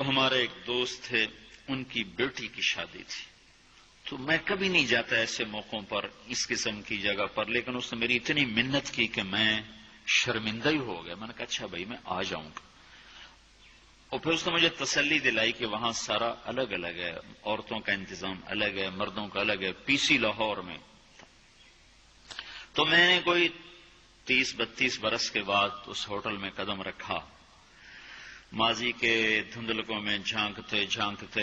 ہمارے ایک دوست تھے، ان کی بیٹی کی شادی تھی، تو میں کبھی نہیں جاتا ایسے موقعوں پر اس قسم کی جگہ پر، لیکن اس نے میری اتنی منت کی کہ میں شرمندہ ہی ہو گیا. میں نے کہا اچھا بھائی میں آ جاؤں گا. اور پھر اس نے مجھے تسلی دلائی کہ وہاں سارا الگ الگ ہے، عورتوں کا انتظام الگ ہے، مردوں کا الگ ہے. پی سی لاہور میں. تو میں نے کوئی 30-32 برس کے بعد اس ہوٹل میں قدم رکھا. ماضی کے دھندلکوں میں جھانکتے جھانکتے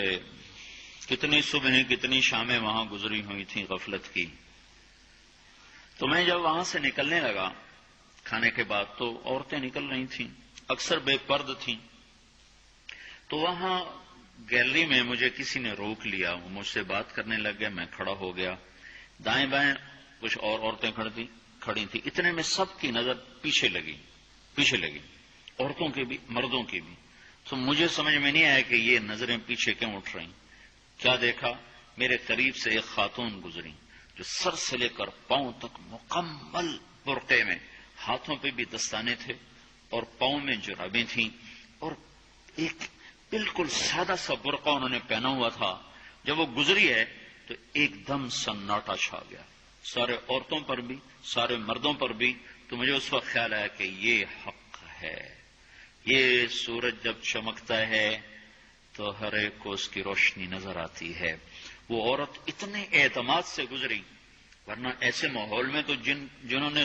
کتنی صبحیں کتنی شامیں وہاں گزری ہوئی تھیں غفلت کی. تو میں جب وہاں سے نکلنے لگا کھانے کے بعد، تو عورتیں نکل رہی تھیں، اکثر بے پرد تھیں. تو وہاں گیلری میں مجھے کسی نے روک لیا، وہ مجھ سے بات کرنے لگ گیا. میں کھڑا ہو گیا. دائیں بائیں کچھ اور عورتیں کھڑی تھیں. اتنے میں سب کی نظر پیچھے لگی، عورتوں کی بھی مردوں کی بھی. تو مجھے سمجھ میں نہیں آیا کہ یہ نظریں پیچھے کیوں اٹھ رہی. کیا دیکھا، میرے قریب سے ایک خاتون گزری جو سر سے لے کر پاؤں تک مکمل برقعے میں، ہاتھوں پہ بھی دستانے تھے اور پاؤں میں جرابیں تھیں، اور ایک بالکل سادہ سا برقع انہوں نے پہنا ہوا تھا. جب وہ گزری ہے تو ایک دم سناٹا چھا گیا، سارے عورتوں پر بھی سارے مردوں پر بھی. تو مجھے اس وقت خیال آیا کہ یہ حق ہے. یہ سورج جب چمکتا ہے تو ہر ایک کو اس کی روشنی نظر آتی ہے. وہ عورت اتنے اعتماد سے گزری، ورنہ ایسے ماحول میں تو جنہوں نے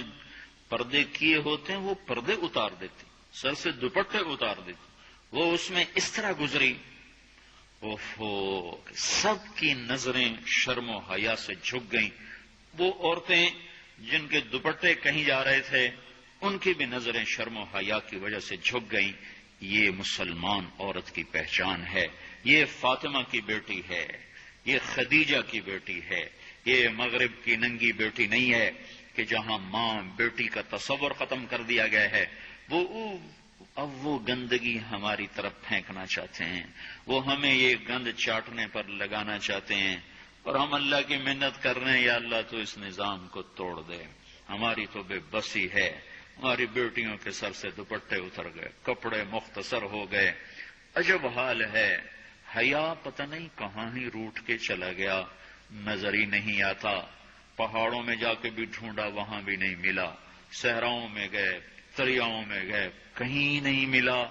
پردے کیے ہوتے ہیں وہ پردے اتار دیتے، سر سے دوپٹے اتار دیتے. وہ اس میں اس طرح گزری، سب کی نظریں شرم و حیا سے جھک گئیں. وہ عورتیں جن کے دوپٹے کہیں جا رہے تھے ان کی بھی نظریں شرم و حیا کی وجہ سے جھک گئیں. یہ مسلمان عورت کی پہچان ہے. یہ فاطمہ کی بیٹی ہے، یہ خدیجہ کی بیٹی ہے. یہ مغرب کی ننگی بیٹی نہیں ہے کہ جہاں ماں بیٹی کا تصور ختم کر دیا گیا ہے. اب وہ گندگی ہماری طرف پھینکنا چاہتے ہیں، وہ ہمیں یہ گند چاٹنے پر لگانا چاہتے ہیں، اور ہم اللہ کی منت کر رہے ہیں یا اللہ تو اس نظام کو توڑ دے. ہماری تو بے بسی ہے. ہماری بیٹیوں کے سر سے دوپٹے اتر گئے، کپڑے مختصر ہو گئے. عجب حال ہے. حیا پتہ نہیں کہاں ہی روٹ کے چلا گیا، نظر ہی نہیں آتا. پہاڑوں میں جا کے بھی ڈھونڈا، وہاں بھی نہیں ملا. صحراؤں میں گئے، دریاؤں میں گئے، کہیں نہیں ملا.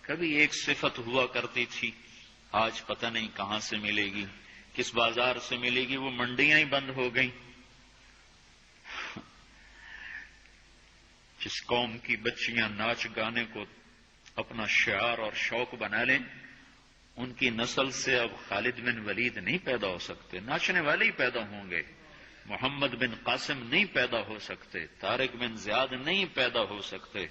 کبھی ایک صفت ہوا کرتی تھی، آج پتہ نہیں کہاں سے ملے گی، کس بازار سے ملے گی. وہ منڈیاں ہی بند ہو گئیں. جس قوم کی بچیاں ناچ گانے کو اپنا شعار اور شوق بنا لیں، ان کی نسل سے اب خالد بن ولید نہیں پیدا ہو سکتے، ناچنے والے ہی پیدا ہوں گے. محمد بن قاسم نہیں پیدا ہو سکتے، طارق بن زیاد نہیں پیدا ہو سکتے.